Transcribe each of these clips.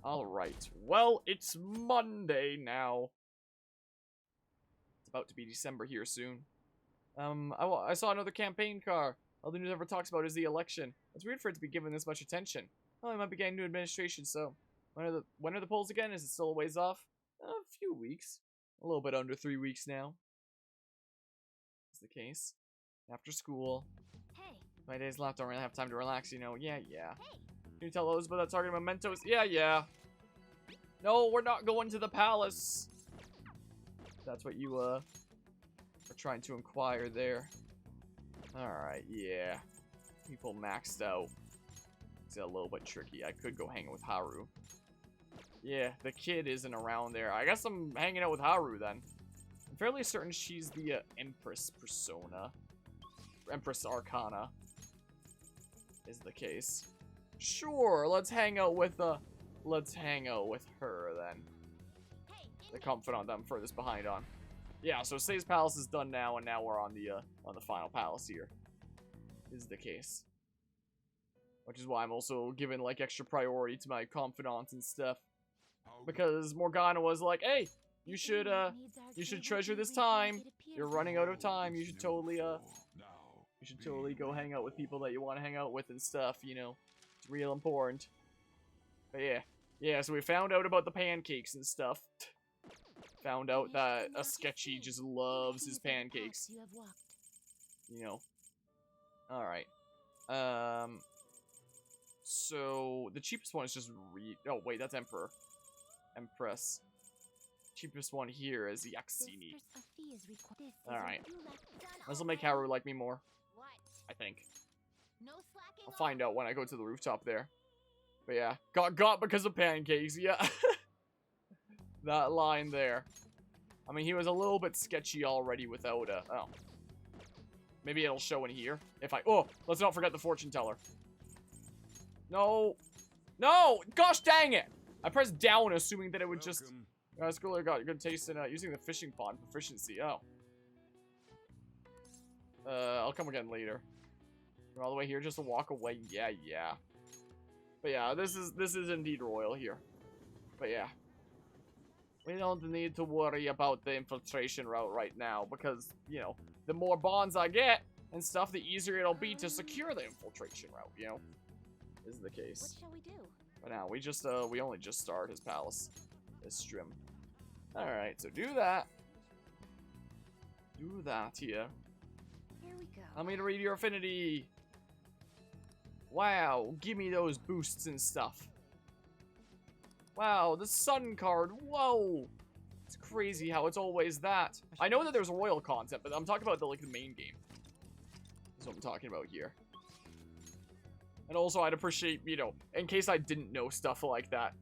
Alright. Well, it's Monday now. It's about to be December here soon. I saw another campaign car. All the news ever talks about is the election. It's weird for it to be given this much attention. Well, I might be getting new administration, so... When are the polls again? Is it still a ways off? A few weeks. A little bit under 3 weeks now. Is the case. After school. Hey. My days left, don't really have time to relax, you know. Yeah. Hey. Can you tell those about that target mementos? Yeah. No, we're not going to the palace. That's what you, are trying to inquire there. Alright, yeah. People maxed out. It's a little bit tricky. I could go hang out with Haru. Yeah, the kid isn't around there. I guess I'm hanging out with Haru then. I'm fairly certain she's the Empress persona. Empress Arcana is the case. Sure, let's hang out with her then. The confidant I'm furthest behind on. Yeah, so Say's palace is done now, and now we're on the final palace here. Is the case. Which is why I'm also giving like extra priority to my confidants and stuff. Because Morgana was like, hey, you should treasure this time. You're running out of time. You should totally go hang out with people that you want to hang out with and stuff, you know. It's real important. But yeah, so we found out about the pancakes and stuff. Found out that a Sketchy just loves his pancakes. You know. Alright. So, the cheapest one is just oh, wait, that's Emperor. Empress. Cheapest one here is Yaxini. Alright. This will make Haru like me more. I think. I'll find out when I go to the rooftop there. But yeah. Got because of pancakes, yeah. That line there. I mean, he was a little bit sketchy already without a... Oh. Maybe it'll show in here. If I... Oh! Let's not forget the fortune teller. No! No! Gosh dang it! I pressed down assuming that it would just... Schooler got good taste in using the fishing pond proficiency. Oh. I'll come again later. We're all the way here just to walk away. Yeah. But yeah, this is indeed royal here. But yeah. We don't need to worry about the infiltration route right now because, you know, the more bonds I get and stuff, the easier it'll be to secure the infiltration route, you know? This is the case. What shall we do? But now, we only just started his palace. This stream. Alright, so do that. Do that here. Here we go. Allow me to read your affinity. Wow, give me those boosts and stuff. Wow, the sun card. Whoa. It's crazy how it's always that. I know that there's royal content, but I'm talking about the main game. That's what I'm talking about here. And also, I'd appreciate, you know, in case I didn't know stuff like that.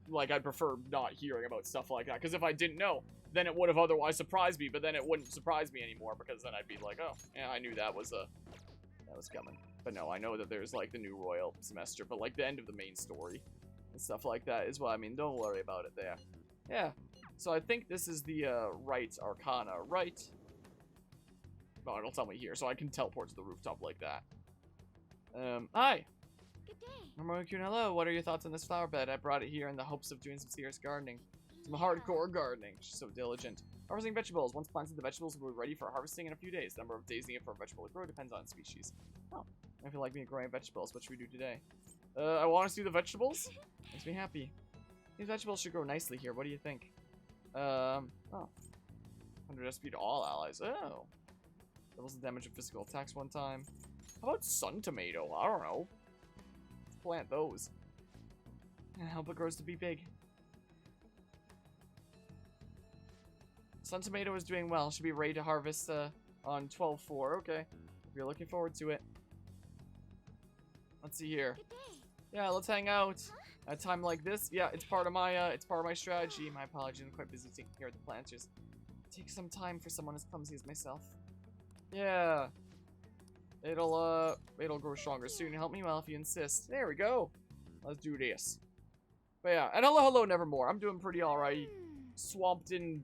Like, I'd prefer not hearing about stuff like that. Because if I didn't know, then it would have otherwise surprised me. But then it wouldn't surprise me anymore. Because then I'd be like, oh, yeah, I knew that was coming. But no, I know that there's, like, the new royal semester. But, like, the end of the main story and stuff like that is what I mean. Don't worry about it there. Yeah. So I think this is the, right Arcana, right? Oh, it'll tell me here. So I can teleport to the rooftop like that. Hi! Good day. Mamoru-kun, hello. What are your thoughts on this flower bed? I brought it here in the hopes of doing some serious gardening. Some hardcore gardening. She's so diligent. Harvesting vegetables. Once planted, the vegetables will be ready for harvesting in a few days. The number of days needed for a vegetable to grow depends on species. Oh, I feel like me growing vegetables. What should we do today? I want to see the vegetables. Makes me happy. These vegetables should grow nicely here. What do you think? Oh. 100 SP to all allies. Oh. Doubles the damage of physical attacks one time. How about sun tomato? I don't know. Let's plant those. And hope it grows to be big. Sun tomato is doing well. Should be ready to harvest on 12/4. Okay. We're looking forward to it. Let's see here. Yeah, let's hang out. At a time like this, yeah, it's part of my strategy. My apologies, I'm quite busy taking care of the planters. Take some time for someone as clumsy as myself. Yeah. It'll grow stronger soon. Help me well if you insist. There we go. Let's do this. But yeah, and hello, Nevermore. I'm doing pretty alright. Swamped in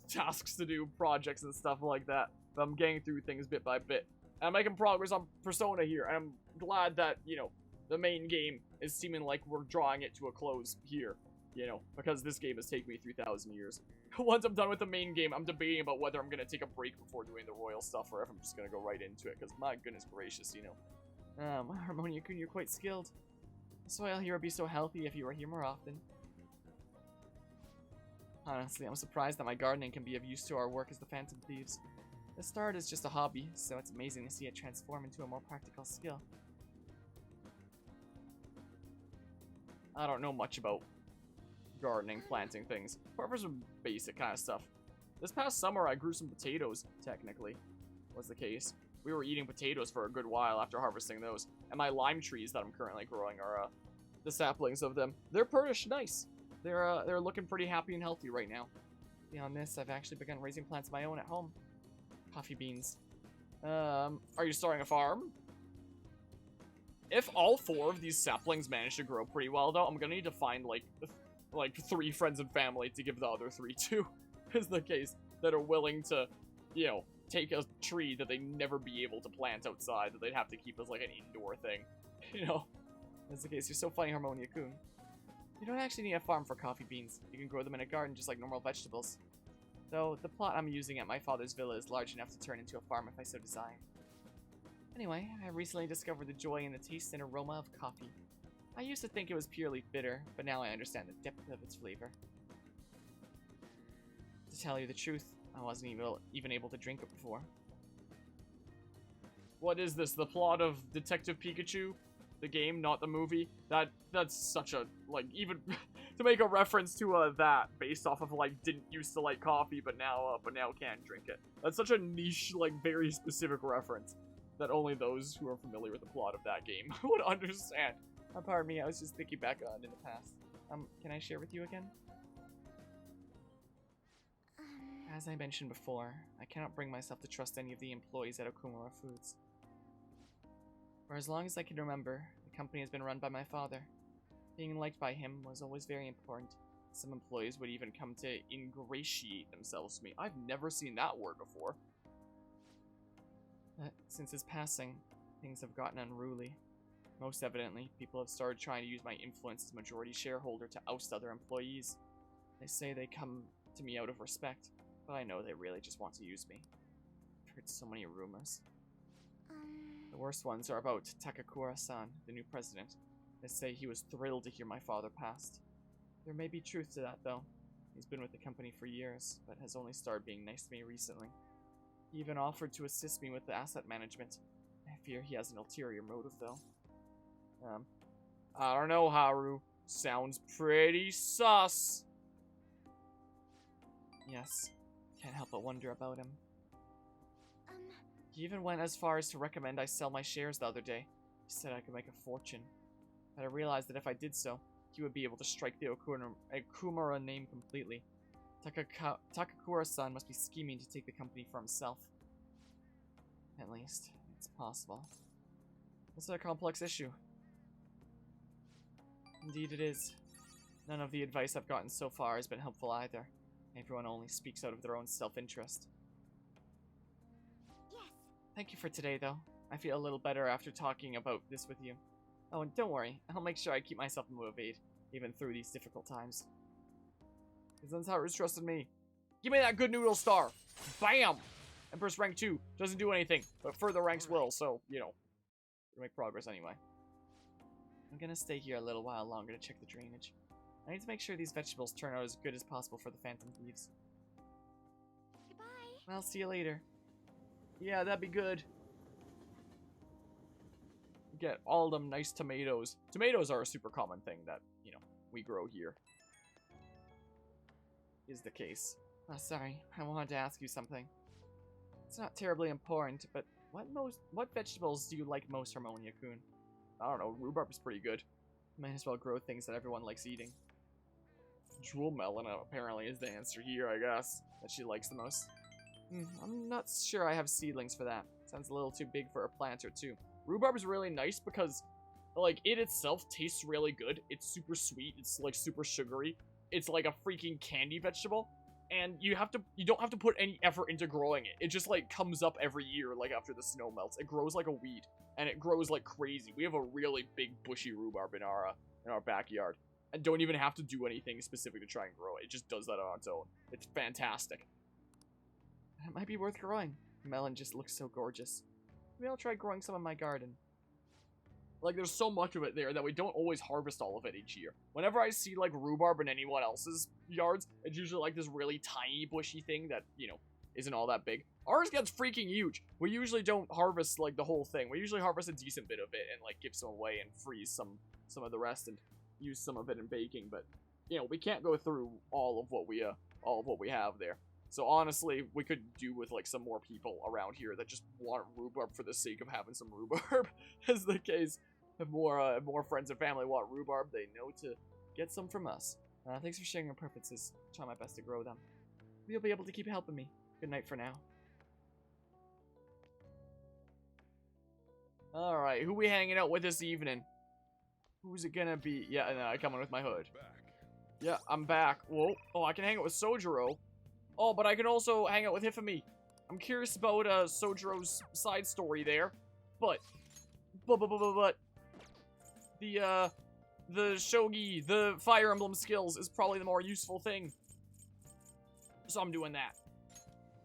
tasks to do, projects and stuff like that. But I'm getting through things bit by bit. And I'm making progress on Persona here. And I'm glad that, you know, the main game is seeming like we're drawing it to a close here. You know, because this game has taken me 3,000 years. Once I'm done with the main game, I'm debating about whether I'm gonna take a break before doing the royal stuff, or if I'm just gonna go right into it, because my goodness gracious, you know. Harmonia-kun, you're quite skilled. The soil here would be so healthy if you were here more often. Honestly, I'm surprised that my gardening can be of use to our work as the Phantom Thieves. The start is just a hobby, so it's amazing to see it transform into a more practical skill. I don't know much about gardening, planting things, apart from some basic kind of stuff. This past summer, I grew some potatoes, technically, was the case. We were eating potatoes for a good while after harvesting those, and my lime trees that I'm currently growing are, the saplings of them. They're pretty nice. They're looking pretty happy and healthy right now. Beyond this, I've actually begun raising plants of my own at home. Coffee beans. Are you starting a farm? If all 4 of these saplings manage to grow pretty well, though, I'm gonna need to find, like 3 friends and family to give the other 3 to, is the case, that are willing to, you know, take a tree that they never be able to plant outside, that they'd have to keep as, like, an indoor thing. You know? That's the case. You're so funny, Harmonia-kun. You don't actually need a farm for coffee beans. You can grow them in a garden just like normal vegetables. Though, the plot I'm using at my father's villa is large enough to turn into a farm if I so desire. Anyway, I recently discovered the joy in the taste and aroma of coffee. I used to think it was purely bitter, but now I understand the depth of its flavor. To tell you the truth, I wasn't even able to drink it before. What is this, the plot of Detective Pikachu? The game, not the movie? That's such a, like, even to make a reference to that based off of, like, didn't used to like coffee but now can drink it. That's such a niche, like, very specific reference that only those who are familiar with the plot of that game would understand. Pardon me, I was just thinking back on in the past. Can I share with you again? As I mentioned before, I cannot bring myself to trust any of the employees at Okumura Foods. For as long as I can remember, the company has been run by my father. Being liked by him was always very important. Some employees would even come to ingratiate themselves to me. I've never seen that word before. But since his passing, things have gotten unruly. Most evidently, people have started trying to use my influence as majority shareholder to oust other employees. They say they come to me out of respect, but I know they really just want to use me. I've heard so many rumors. The worst ones are about Takakura-san, the new president. They say he was thrilled to hear my father passed. There may be truth to that, though. He's been with the company for years, but has only started being nice to me recently. He even offered to assist me with the asset management. I fear he has an ulterior motive, though. I don't know, Haru. Sounds pretty sus. Yes, can't help but wonder about him. He even went as far as to recommend I sell my shares the other day. He said I could make a fortune. But I realized that if I did so, he would be able to strike the Okumura name completely. Takakura-san must be scheming to take the company for himself. At least, it's possible. It's a complex issue. Indeed it is. None of the advice I've gotten so far has been helpful either. Everyone only speaks out of their own self-interest. Yes. Thank you for today, though. I feel a little better after talking about this with you. Oh, and don't worry. I'll make sure I keep myself motivated, even through these difficult times. Because Haru's trusted me. Give me that good noodle star. Bam! Empress rank 2 doesn't do anything, but further ranks will, so, you know, we'll make progress anyway. I'm gonna stay here a little while longer to check the drainage. I need to make sure these vegetables turn out as good as possible for the Phantom Thieves. Goodbye. Well, see you later. Yeah, that'd be good. Get all them nice tomatoes. Tomatoes are a super common thing that, you know, we grow here. Is the case. Oh, sorry. I wanted to ask you something. It's not terribly important, but what vegetables do you like most, Harmonia-kun? I don't know, rhubarb is pretty good. Might as well grow things that everyone likes eating. Jewel melon apparently is the answer here, I guess. That she likes the most. I'm not sure I have seedlings for that. Sounds a little too big for a planter too. Rhubarb is really nice because, like, it itself tastes really good. It's super sweet. It's, like, super sugary. It's like a freaking candy vegetable. And you don't have to put any effort into growing it. It just, like, comes up every year, like, after the snow melts. It grows like a weed. And it grows like crazy. We have a really big bushy rhubarb in our backyard. and don't even have to do anything specific to try and grow it. It just does that on its own. It's fantastic. It might be worth growing. Melon just looks so gorgeous. Maybe I'll try growing some in my garden. Like, there's so much of it there that we don't always harvest all of it each year. Whenever I see, like, rhubarb in anyone else's yards, it's usually, like, this really tiny bushy thing that, you know, isn't all that big. Ours gets freaking huge. We usually don't harvest, like, the whole thing. We usually harvest a decent bit of it and, like, give some away and freeze some of the rest and use some of it in baking. But, you know, we can't go through all of what we have there. So, honestly, we could do with, like, some more people around here that just want rhubarb for the sake of having some rhubarb, as the case. If more friends and family want rhubarb, they know to get some from us. Thanks for sharing your preferences. I'll try my best to grow them. You'll be able to keep helping me. Good night for now. Alright, who we hanging out with this evening? Who's it gonna be? Yeah, no, I come in with my hood. Yeah, I'm back. Whoa. Oh, I can hang out with Sojiro. Oh, but I can also hang out with Hifumi. I'm curious about Sojiro's side story there. But the shogi, the Fire Emblem skills is probably the more useful thing. So I'm doing that.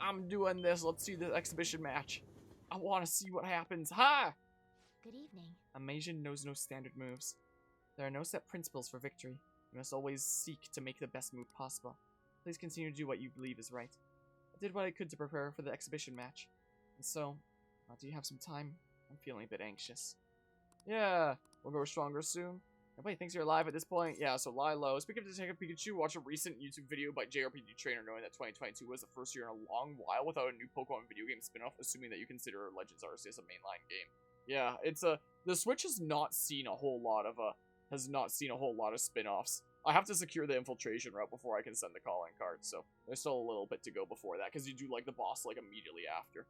I'm doing this. Let's see the exhibition match. I want to see what happens. Ha! Good evening. A Meijin knows no standard moves. There are no set principles for victory. You must always seek to make the best move possible. Please continue to do what you believe is right. I did what I could to prepare for the exhibition match. And so, do you have some time? I'm feeling a bit anxious. Yeah, we'll grow stronger soon. And wait, thinks you're alive at this point? Yeah, so lie low. Speaking of Detective Pikachu, watch a recent YouTube video by JRPG Trainer knowing that 2022 was the first year in a long while without a new Pokemon video game spin-off, assuming that you consider Legends Arceus a mainline game. Yeah, it's the Switch has not seen a whole lot of spin-offs. I have to secure the infiltration route before I can send the calling card, so there's still a little bit to go before that, because you do like the boss like immediately after,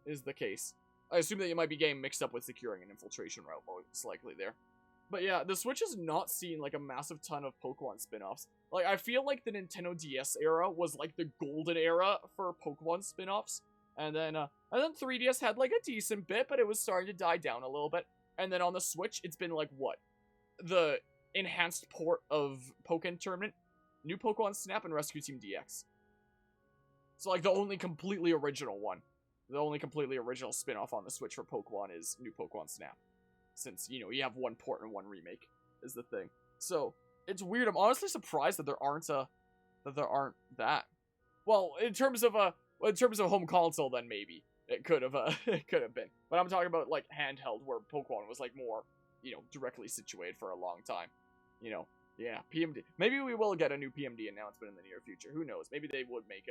is the case. I assume that you might be getting mixed up with securing an infiltration route most likely there. But yeah, the Switch has not seen like a massive ton of Pokemon spin-offs. Like, I feel like the Nintendo DS era was like the golden era for Pokemon spin-offs. And then 3DS had like a decent bit, but it was starting to die down a little bit. And then on the Switch, it's been like, what? The enhanced port of Pokken Tournament, New Pokemon Snap, and Rescue Team DX. So like the only completely original one. The only completely original spin-off on the Switch for Pokemon is New Pokemon Snap. Since, you know, you have one port and one remake, is the thing. So, it's weird. I'm honestly surprised that there aren't that. Well, in terms of home console, then maybe. It could have been. But I'm talking about, like, handheld, where Pokemon was, like, more, you know, directly situated for a long time. You know, yeah, PMD. Maybe we will get a new PMD announcement in the near future. Who knows? Maybe they would make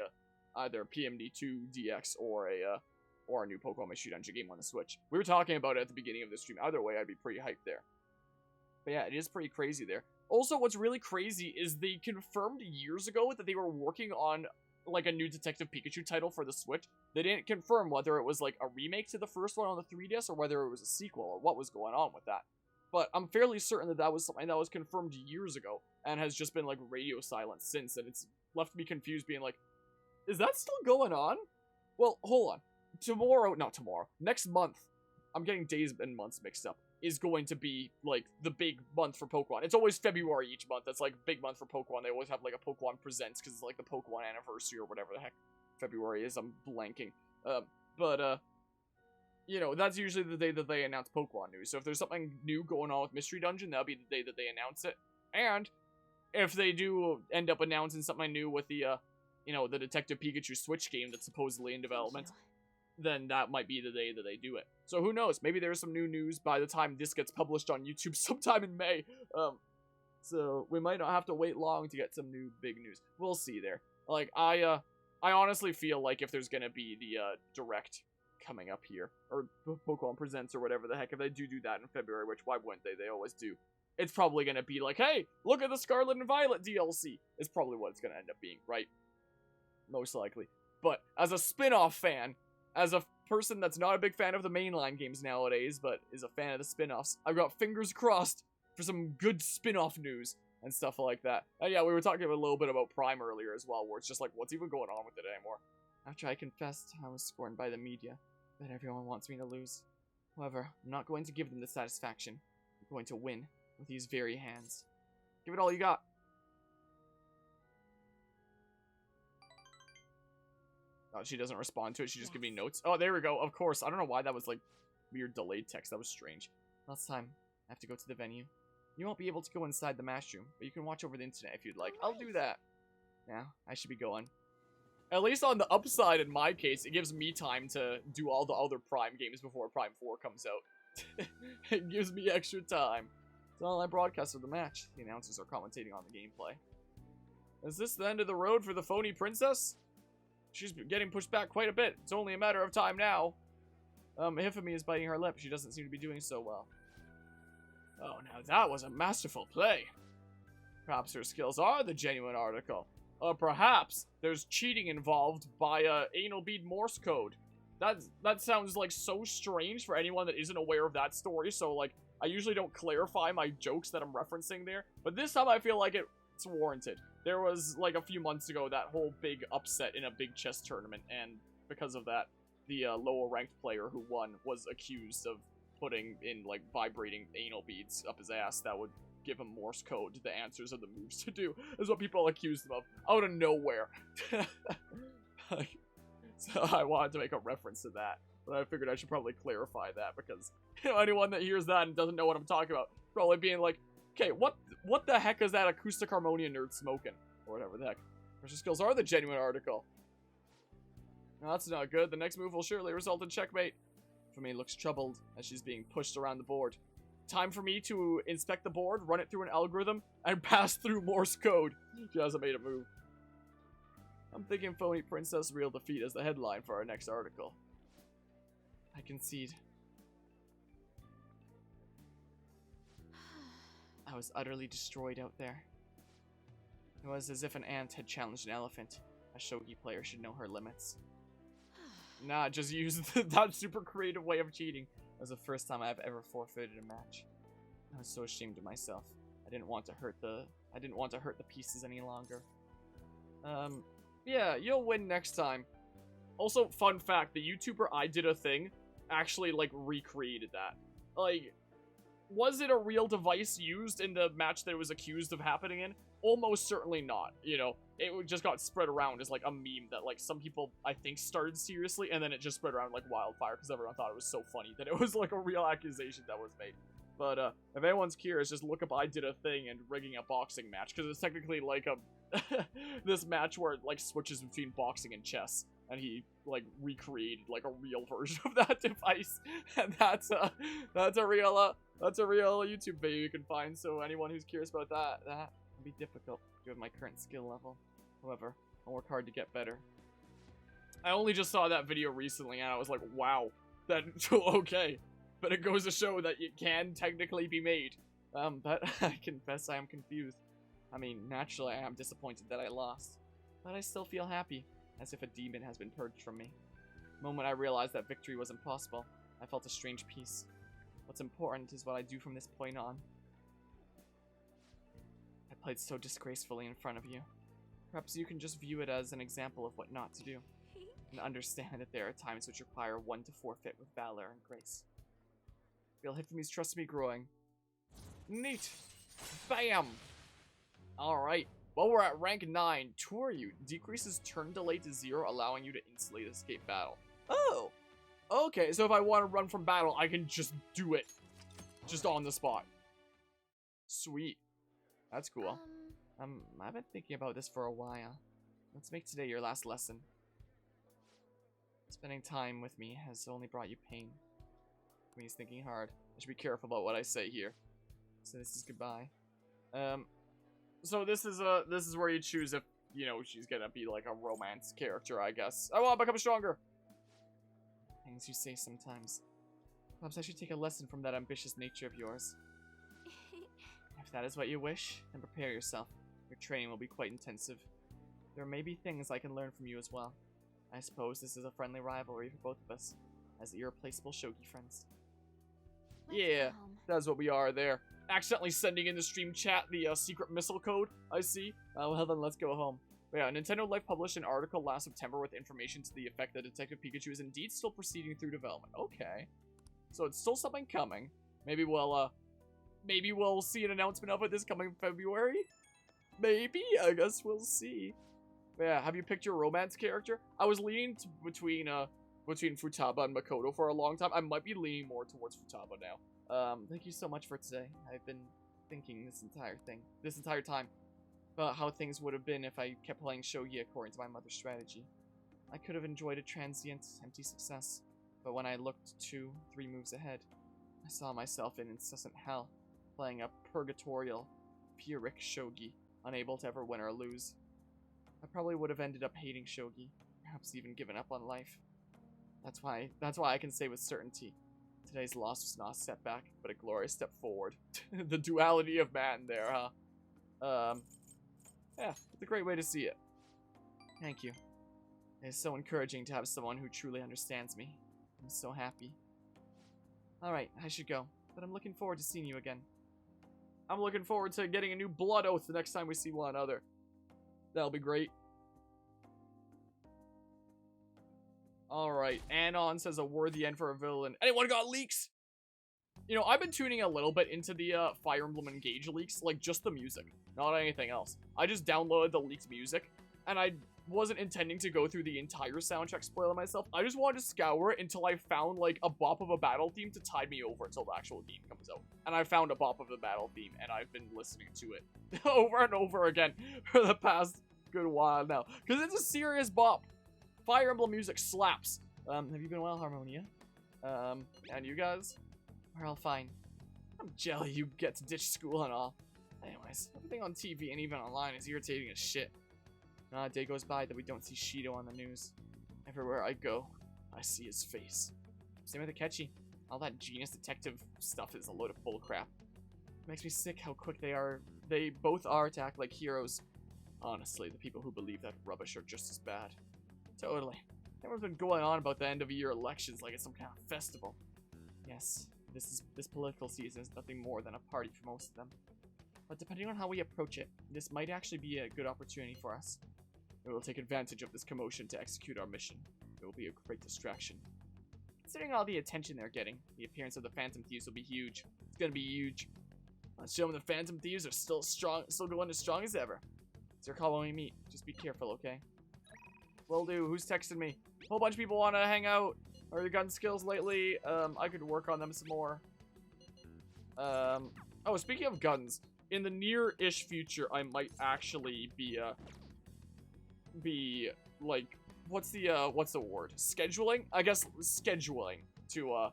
either PMD2 DX or a new Pokemon Mystery Dungeon game on the Switch. We were talking about it at the beginning of the stream. Either way, I'd be pretty hyped there. But yeah, it is pretty crazy there. Also, what's really crazy is they confirmed years ago that they were working on like a new Detective Pikachu title for the Switch. They didn't confirm whether it was like a remake to the first one on the 3DS or whether it was a sequel or what was going on with that. But I'm fairly certain that that was something that was confirmed years ago and has just been like radio silence since, and it's left me confused being like, is that still going on? Well, hold on. Next month, I'm getting days and months mixed up, is going to be, like, the big month for Pokemon. It's always February each month. That's, like, big month for Pokemon. They always have, like, a Pokemon Presents, because it's, like, the Pokemon Anniversary or whatever the heck February is. I'm blanking. You know, that's usually the day that they announce Pokemon news. So if there's something new going on with Mystery Dungeon, that'll be the day that they announce it. And if they do end up announcing something new with the, you know, the Detective Pikachu Switch game that's supposedly in development, then that might be the day that they do it. So who knows? Maybe there's some new news by the time this gets published on YouTube sometime in May. So we might not have to wait long to get some new big news. We'll see there. Like, I honestly feel like if there's gonna be the, Direct coming up here, or Pokemon Presents or whatever the heck, if they do that in February, which why wouldn't they? They always do. It's probably gonna be like, hey, look at the Scarlet and Violet DLC. It's probably what it's gonna end up being, right? Most likely. But as a spin-off fan, as a person that's not a big fan of the mainline games nowadays, but is a fan of the spin-offs, I've got fingers crossed for some good spin-off news and stuff like that. And yeah, we were talking a little bit about Prime earlier as well, where it's just like, what's even going on with it anymore? After I confessed I was scorned by the media, that everyone wants me to lose. However, I'm not going to give them the satisfaction. I'm going to win with these very hands. Give it all you got. Oh, she doesn't respond to it. She just gives me notes. Oh, there we go. Of course. I don't know why that was like weird delayed text. That was strange. Last time, I have to go to the venue. You won't be able to go inside the match room, but you can watch over the internet if you'd like. I'll do that. Yeah, I should be going. At least on the upside, in my case, it gives me time to do all the other Prime games before Prime 4 comes out. It gives me extra time. It's an online broadcast of the match. The announcers are commentating on the gameplay. Is this the end of the road for the phony princess? She's getting pushed back quite a bit. It's only a matter of time now. Hifumi is biting her lip. She doesn't seem to be doing so well. Oh, now that was a masterful play. Perhaps her skills are the genuine article. Or perhaps there's cheating involved by anal bead Morse code. That sounds like so strange for anyone that isn't aware of that story. So like, I usually don't clarify my jokes that I'm referencing there, but this time I feel like it's warranted. There was like a few months ago that whole big upset in a big chess tournament, and because of that, the lower ranked player who won was accused of putting in like vibrating anal beads up his ass that would give him Morse code to the answers of the moves to do, is what people accused him of, out of nowhere. So I wanted to make a reference to that, but I figured I should probably clarify that, because, you know, anyone that hears that and doesn't know what I'm talking about, probably being like, okay, what the heck is that acoustic harmonia nerd smoking? Or whatever the heck. Her skills are the genuine article. No, that's not good. The next move will surely result in checkmate. Fumi looks troubled as she's being pushed around the board. Time for me to inspect the board, run it through an algorithm, and pass through Morse code. She hasn't made a move. I'm thinking Phony Princess Real Defeat as the headline for our next article. I concede. I was utterly destroyed out there. It was as if an ant had challenged an elephant. A shogi player should know her limits. Nah, just use that super creative way of cheating. It was the first time I've ever forfeited a match. I was so ashamed of myself. I didn't want to hurt the pieces any longer. Yeah, you'll win next time. Also, fun fact, the YouTuber I Did a Thing actually, like, recreated that. Like, was it a real device used in the match that it was accused of happening in? Almost certainly not, you know. It just got spread around as, like, a meme that, like, some people, I think, started seriously, and then it just spread around like wildfire, because everyone thought it was so funny that it was, like, a real accusation that was made. But, if anyone's curious, just look up I Did a Thing and rigging a boxing match, because it's technically, like, a this match where it, like, switches between boxing and chess, and he, like, recreated, like, a real version of that device, and that's a real YouTube video you can find, so anyone who's curious about that can be difficult, given my current skill level. However, I'll work hard to get better. I only just saw that video recently, and I was like, wow, that's okay. But it goes to show that it can technically be made. But I confess I am confused. I mean, naturally I am disappointed that I lost. But I still feel happy, as if a demon has been purged from me. The moment I realized that victory was impossible, I felt a strange peace. What's important is what I do from this point on. I played so disgracefully in front of you. Perhaps you can just view it as an example of what not to do, and understand that there are times which require one to forfeit with valor and grace. Feel Hifumi's trust me growing. Neat! Bam! Alright, well we're at rank 9. Tour you. Decreases turn delay to 0, allowing you to instantly escape battle. Oh! Okay, so if I want to run from battle, I can just do it. Just on the spot. Sweet. That's cool. I've been thinking about this for a while. Let's make today your last lesson. Spending time with me has only brought you pain. He's thinking hard. I should be careful about what I say here. So this is goodbye. So this is where you choose if, you know, she's gonna be like a romance character, I guess. I want to become stronger. Things you say sometimes. Perhaps I should take a lesson from that ambitious nature of yours. If that is what you wish, then prepare yourself. Your training will be quite intensive. There may be things I can learn from you as well. I suppose this is a friendly rivalry for both of us, as irreplaceable shogi friends. Yeah, that's what we are there. Accidentally sending in the stream chat the secret missile code, I see. Well then, let's go home. But yeah, Nintendo Life published an article last September with information to the effect that Detective Pikachu is indeed still proceeding through development. Okay. So it's still something coming. Maybe we'll maybe we'll see an announcement of it this coming February. Maybe, I guess we'll see. Yeah, have you picked your romance character? I was leaning between Futaba and Makoto for a long time. I might be leaning more towards Futaba now. Thank you so much for today. I've been thinking this entire time, about how things would have been if I kept playing shogi according to my mother's strategy. I could have enjoyed a transient, empty success, but when I looked 2-3 moves ahead, I saw myself in incessant hell, playing a purgatorial, Pyrrhic shogi, unable to ever win or lose. I probably would have ended up hating shogi, perhaps even given up on life. That's why I can say with certainty, today's loss was not a setback, but a glorious step forward. The duality of man there, huh? Yeah, it's a great way to see it. Thank you. It is so encouraging to have someone who truly understands me. I'm so happy. Alright, I should go, but I'm looking forward to seeing you again. I'm looking forward to getting a new blood oath the next time we see one another. That'll be great. Alright, Anon says a worthy end for a villain. Anyone got leaks? You know, I've been tuning a little bit into the Fire Emblem Engage leaks, like just the music, not anything else. I just downloaded the leaked music, and I wasn't intending to go through the entire soundtrack spoiler myself. I just wanted to scour it until I found like a bop of a battle theme to tide me over until the actual game comes out. And I found a bop of the battle theme, and I've been listening to it over and over again for the past good while now, because it's a serious bop. Fire Emblem music slaps. Have you been well, Harmonia? And you guys? We're all fine. I'm jelly you get to ditch school and all. Anyways, everything on TV and even online is irritating as shit. Not a day goes by that we don't see Shido on the news. Everywhere I go, I see his face. Same with Akechi. All that genius detective stuff is a load of bullcrap. Makes me sick how quick they both are to act like heroes. Honestly, the people who believe that rubbish are just as bad. Totally. Everyone's been going on about the end of year elections like it's some kind of festival. Yes, this political season is nothing more than a party for most of them. But depending on how we approach it, this might actually be a good opportunity for us. We will take advantage of this commotion to execute our mission. It will be a great distraction. Considering all the attention they're getting, the appearance of the Phantom Thieves will be huge. It's gonna be huge. Let's show them the Phantom Thieves are still going as strong as ever. It's your call when we meet. Just be careful, okay? Will do. Who's texting me? A whole bunch of people want to hang out. Are your gun skills lately? I could work on them some more. Oh, speaking of guns, in the near-ish future, I might actually be like, what's the word? Scheduling? I guess scheduling to,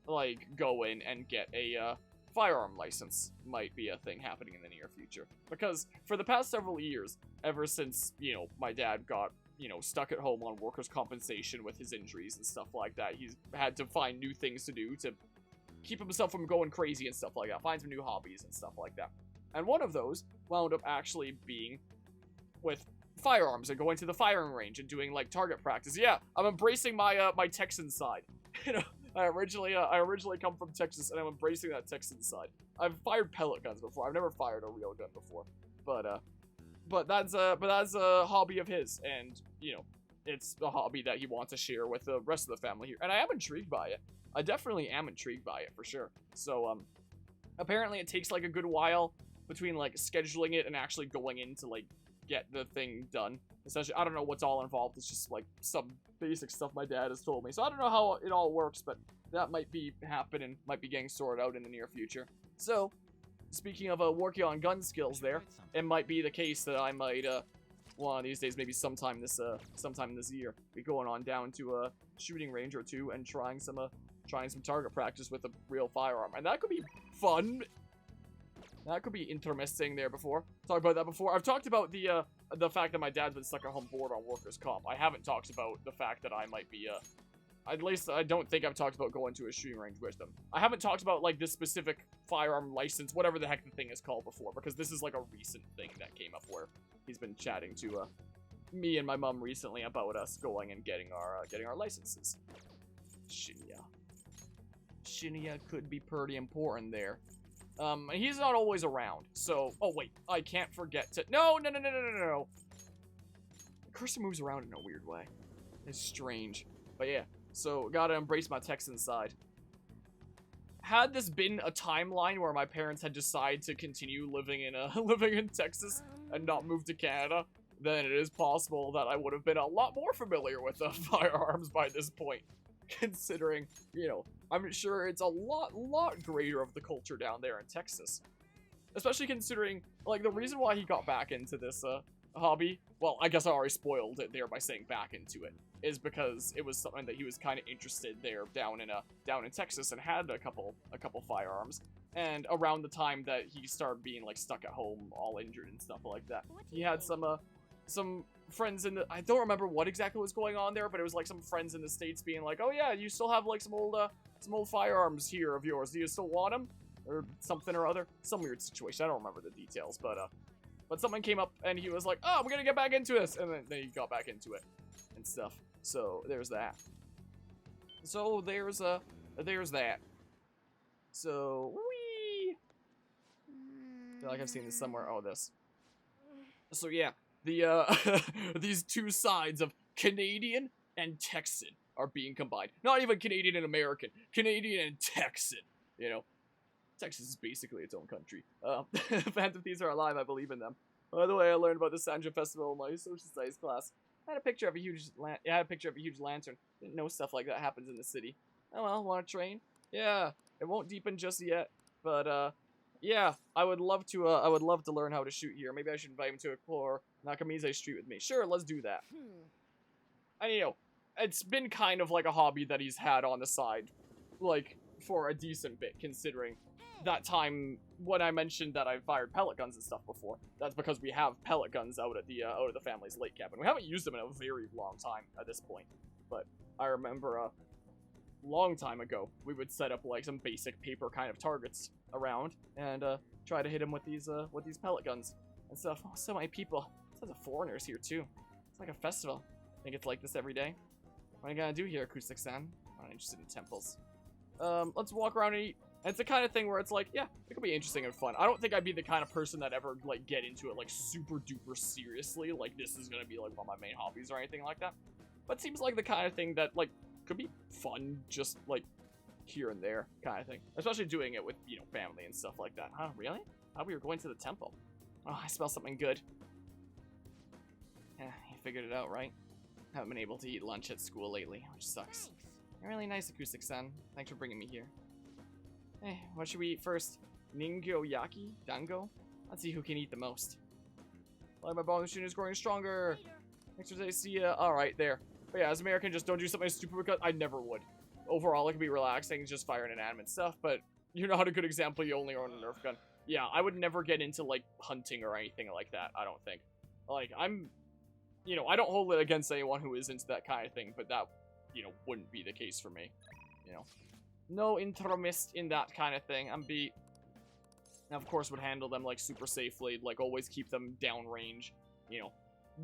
like, go in and get a, firearm license might be a thing happening in the near future. Because for the past several years, ever since, you know, my dad got, you know, stuck at home on workers' compensation with his injuries and stuff like that, he's had to find new things to do to keep himself from going crazy and stuff like that, find some new hobbies and stuff like that. And one of those wound up actually being with firearms and going to the firing range and doing, like, target practice. Yeah, I'm embracing my, my Texan side. You know, I originally come from Texas, and I'm embracing that Texan side. I've fired pellet guns before. I've never fired a real gun before. But that's a hobby of his, and, you know, it's a hobby that he wants to share with the rest of the family here. And I am intrigued by it. I definitely am intrigued by it, for sure. So, apparently it takes, like, a good while between, like, scheduling it and actually going in to, like, get the thing done. Essentially, I don't know what's all involved. It's just, like, some basic stuff my dad has told me. So I don't know how it all works, but that might be happening, might be getting sorted out in the near future. So, speaking of working on gun skills there, it might be the case that I might, one of these days, maybe sometime this year, be going on down to a shooting range or two and trying some target practice with a real firearm. And that could be fun. That could be interesting there before. Talked about that before. I've talked about the fact that my dad's been stuck at home bored on workers' comp. I haven't talked about the fact that I might be, at least I don't think I've talked about going to a shooting range with them. I haven't talked about, like, this specific firearm license, whatever the heck the thing is called before, because this is, like, a recent thing that came up where he's been chatting to, me and my mom recently about us going and getting our licenses. Shinya could be pretty important there. And he's not always around, so... Oh, wait. I can't forget to... No! The cursor moves around in a weird way. It's strange. But yeah, so gotta embrace my Texan side. had this been a timeline where my parents had decided to continue living in living in Texas and not move to Canada, then it is possible that I would have been a lot more familiar with firearms by this point. Considering, you know, I'm sure it's a lot greater of the culture down there in Texas. Especially considering, like, the reason why he got back into this hobby, well, I guess I already spoiled it there by saying back into it, is because it was something that he was kind of interested there down in Texas and had a couple firearms. And around the time that he started being like stuck at home, all injured and stuff like that, he had some friends in the, I don't remember what exactly was going on there, but it was like some friends in the States being like, oh yeah, you still have like some old firearms here of yours. Do you still want them? Or something or other. Some weird situation. I don't remember the details, but someone came up and he was like, oh, I'm gonna get back into this. And then he got back into it and stuff. So there's that. So there's that. So, whee! I feel like I've seen this somewhere. Oh, this. So yeah, the these two sides of Canadian and Texan are being combined. Not even Canadian and American. Canadian and Texan. You know, Texas is basically its own country. Phantom Thieves are alive. I believe in them. By the way, I learned about the Sandra Festival in my social studies class. I had a picture of a huge lantern. Didn't know stuff like that happens in the city. Oh well, want to train? Yeah, it won't deepen just yet, but yeah, I would love to learn how to shoot here. Maybe I should invite him to explore Nakamize Street with me. Sure, let's do that. And you know, it's been kind of like a hobby that he's had on the side, like, for a decent bit, considering that time when I mentioned that I fired pellet guns and stuff before. That's because we have pellet guns out at the family's lake cabin. We haven't used them in a very long time at this point, but I remember a long time ago we would set up like some basic paper kind of targets around and try to hit them with these pellet guns and stuff. Oh, so many people. Tons of foreigners here too. It's like a festival. I think it's like this every day. What are you gonna do here, Acoustic-san? I'm not interested in temples. Let's walk around and eat. And it's the kind of thing where it's like, yeah, it could be interesting and fun. I don't think I'd be the kind of person that ever, like, get into it, like, super duper seriously. Like, this is gonna be, like, one of my main hobbies or anything like that. But it seems like the kind of thing that, like, could be fun, just, like, here and there kind of thing. Especially doing it with, you know, family and stuff like that. Huh, really? Thought we were going to the temple. Oh, I smell something good. Yeah, you figured it out, right? Haven't been able to eat lunch at school lately, which sucks. You're really nice, Acoustic-san. Thanks for bringing me here. Hey, what should we eat first? Ningyo-yaki? Dango? Let's see who can eat the most. Like my ball machine is growing stronger. Thanks for see ya. Alright, there. But yeah, as an American, just don't do something stupid because I never would. Overall, it can be relaxing, just fire inanimate stuff, but you're not a good example, you only own a Nerf gun. Yeah, I would never get into, like, hunting or anything like that, I don't think. Like, you know, I don't hold it against anyone who is into that kind of thing, but that, you know, wouldn't be the case for me, you know. No intermist in that kind of thing. I'm beat. And of course would handle them like super safely, like always keep them downrange, you know.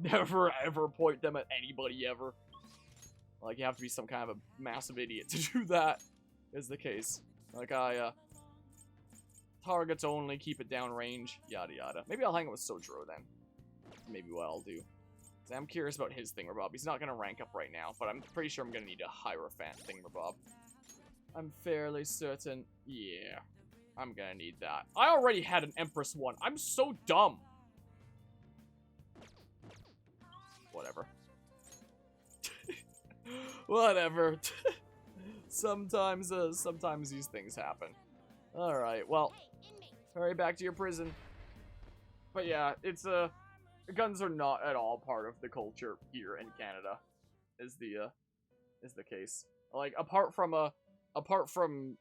Never ever point them at anybody ever. Like you have to be some kind of a massive idiot to do that, is the case. Like targets only, keep it downrange, yada yada. Maybe I'll hang out with Sojiro then. Maybe what I'll do. I'm curious about his thingamabob. He's not gonna rank up right now, but I'm pretty sure I'm gonna need a Hierophant thingamabob. I'm fairly certain. Yeah, I'm gonna need that. I already had an Empress one. I'm so dumb. Whatever. Whatever. Sometimes these things happen. Alright, well, hurry back to your prison. But yeah, it's guns are not at all part of the culture here in Canada, is the case. Like, apart from,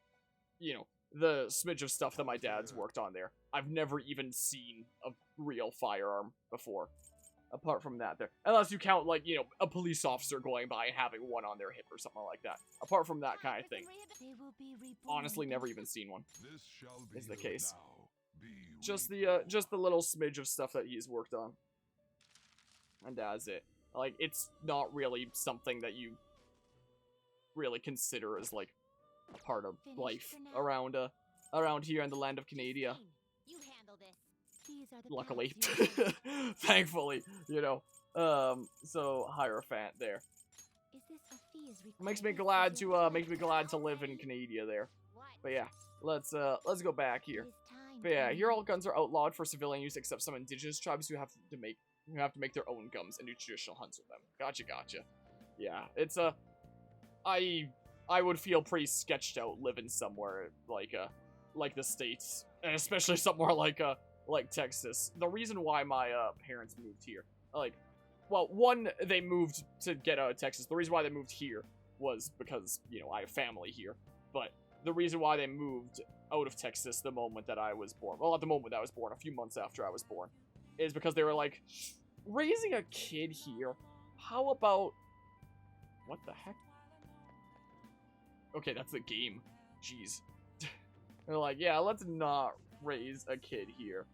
you know, the smidge of stuff that my dad's worked on there, I've never even seen a real firearm before. Apart from that there. Unless you count, like, you know, a police officer going by and having one on their hip or something like that. Apart from that kind of thing. Honestly, never even seen one. Is the case. Just the little smidge of stuff that he's worked on. And that's it. Like, it's not really something that you really consider as, like, a part of life around here in the land of Canada. Luckily. Thankfully, you know. So Hierophant there. Makes me glad to live in Canada there. But yeah. let's go back here. It is time. But yeah, Penny. here all guns are outlawed for civilian use except some indigenous tribes who have to make their own guns and do traditional hunts with them. Gotcha. Yeah, it's I would feel pretty sketched out living somewhere like the States, and especially somewhere like Texas. The reason why my parents moved here, well, one, they moved to get out of Texas. The reason why they moved here was because, you know, I have family here. But the reason why they moved out of Texas the moment that I was born, well, not the moment I was born, a few months after I was born, is because they were like, raising a kid here, how about... What the heck? Okay, that's the game. Jeez. They're like, yeah, let's not raise a kid here.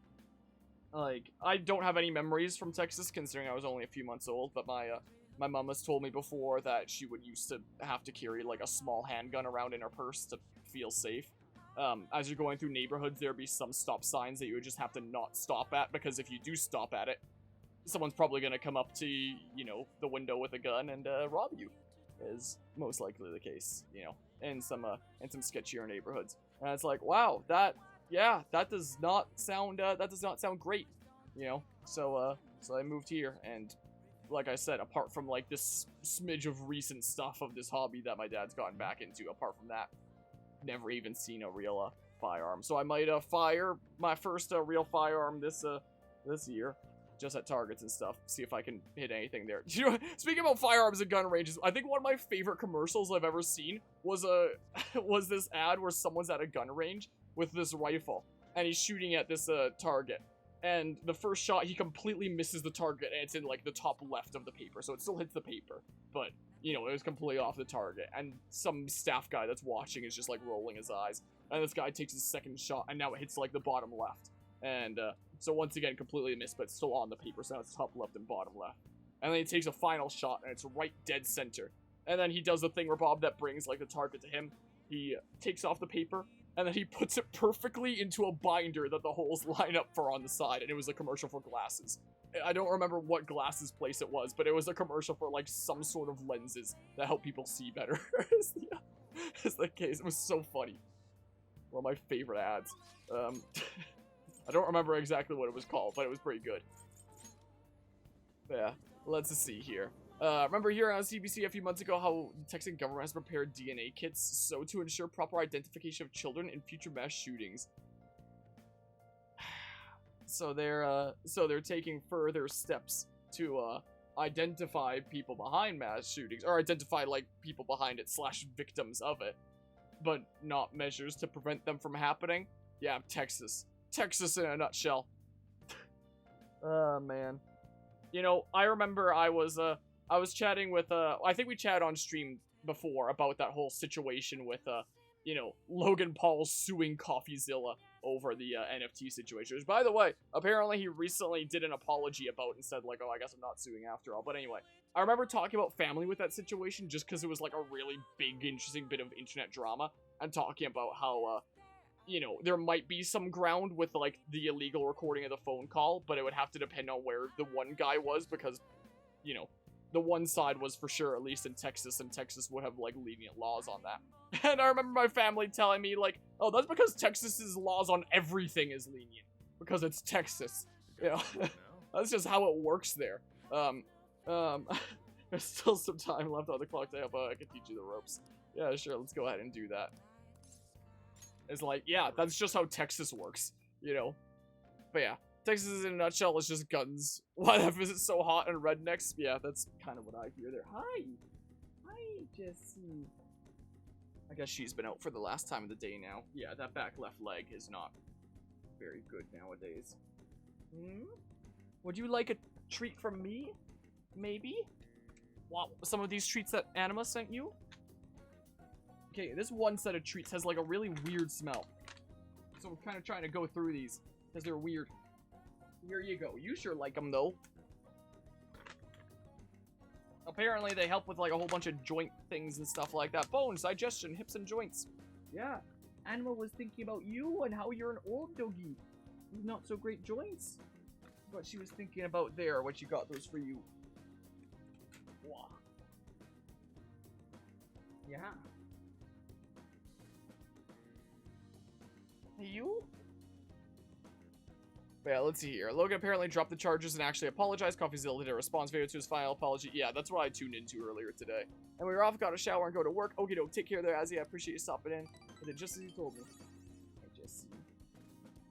Like, I don't have any memories from Texas, considering I was only a few months old, but my mom has told me before that she would used to have to carry, like, a small handgun around in her purse to feel safe. As you're going through neighborhoods, there'd be some stop signs that you would just have to not stop at, because if you do stop at it, someone's probably gonna come up to, you know, the window with a gun and, rob you. Is most likely the case, you know, in some sketchier neighborhoods. And it's like, wow, that does not sound great, you know. So I moved here, and like I said, apart from like this smidge of recent stuff of this hobby that my dad's gotten back into, apart from that, never even seen a real firearm. So I might fire my first real firearm this year, just at targets and stuff, see if I can hit anything there. You know, speaking about firearms and gun ranges, I think one of my favorite commercials I've ever seen was was this ad where someone's at a gun range with this rifle, and he's shooting at this target. And the first shot, he completely misses the target, and it's in, like, the top left of the paper, so it still hits the paper. But, you know, it was completely off the target, and some staff guy that's watching is just, like, rolling his eyes. And this guy takes his second shot, and now it hits, like, the bottom left. And, so once again, completely missed, but still on the paper, so now it's top left and bottom left. And then he takes a final shot, and it's right dead center. And then he does the thing where Bob that brings, like, the target to him. He takes off the paper, and then he puts it perfectly into a binder that the holes line up for on the side, and it was a commercial for glasses. I don't remember what glasses place it was, but it was a commercial for, like, some sort of lenses that help people see better. is the case. It was so funny. One of my favorite ads. I don't remember exactly what it was called, but it was pretty good. But yeah, let's see here. Remember here on CBC a few months ago how the Texan government has prepared DNA kits so to ensure proper identification of children in future mass shootings. So they're taking further steps to identify people behind mass shootings, or identify like people behind it / victims of it, but not measures to prevent them from happening. Yeah, Texas in a nutshell. Oh man. You know, I remember I was chatting with, I think we chatted on stream before about that whole situation with, you know, Logan Paul suing CoffeeZilla over the NFT situation. Which, by the way, apparently he recently did an apology about and said, like, oh, I guess I'm not suing after all. But anyway, I remember talking about family with that situation just because it was, like, a really big, interesting bit of internet drama. And talking about how, you know, there might be some ground with, like, the illegal recording of the phone call, but it would have to depend on where the one guy was because, you know, the one side was for sure, at least in Texas, and Texas would have, like, lenient laws on that. And I remember my family telling me, like, oh, that's because Texas's laws on everything is lenient. Because it's Texas. You know, that's just how it works there. There's still some time left on the clock to help I can teach you the ropes. Yeah, sure, let's go ahead and do that. It's like, yeah, that's just how Texas works, you know? But yeah. Texas in a nutshell is just guns. Why that visit so hot and rednecks? Yeah, that's kind of what I hear there. Hi, Jessie. I guess she's been out for the last time of the day now. Yeah, that back left leg is not very good nowadays. Would you like a treat from me? Maybe? Wow, some of these treats that Anima sent you? Okay, this one set of treats has like a really weird smell. So we're kind of trying to go through these because they're weird. Here you go. You sure like them, though. Apparently, they help with, like, a whole bunch of joint things and stuff like that. Bones, digestion, hips, and joints. Yeah. Anima was thinking about you and how you're an old doggy with not so great joints. What she was thinking about there when she got those for you. Wow. Yeah. You? But yeah, let's see here. Logan apparently dropped the charges and actually apologized. CoffeeZilla did a response video to his final apology. Yeah, that's what I tuned into earlier today. And we were off, got a shower, and go to work. Okie doke, take care there, Azzy. I appreciate you stopping in. I did just as you told me. Hi, Jesse.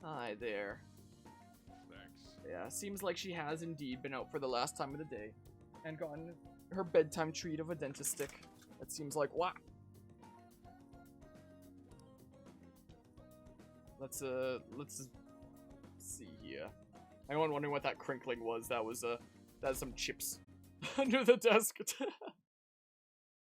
Hi there. Thanks. Yeah, seems like she has indeed been out for the last time of the day. And gotten her bedtime treat of a dentist stick. That seems like, wow. Let's see here. Anyone wondering what that crinkling was? That's some chips under the desk.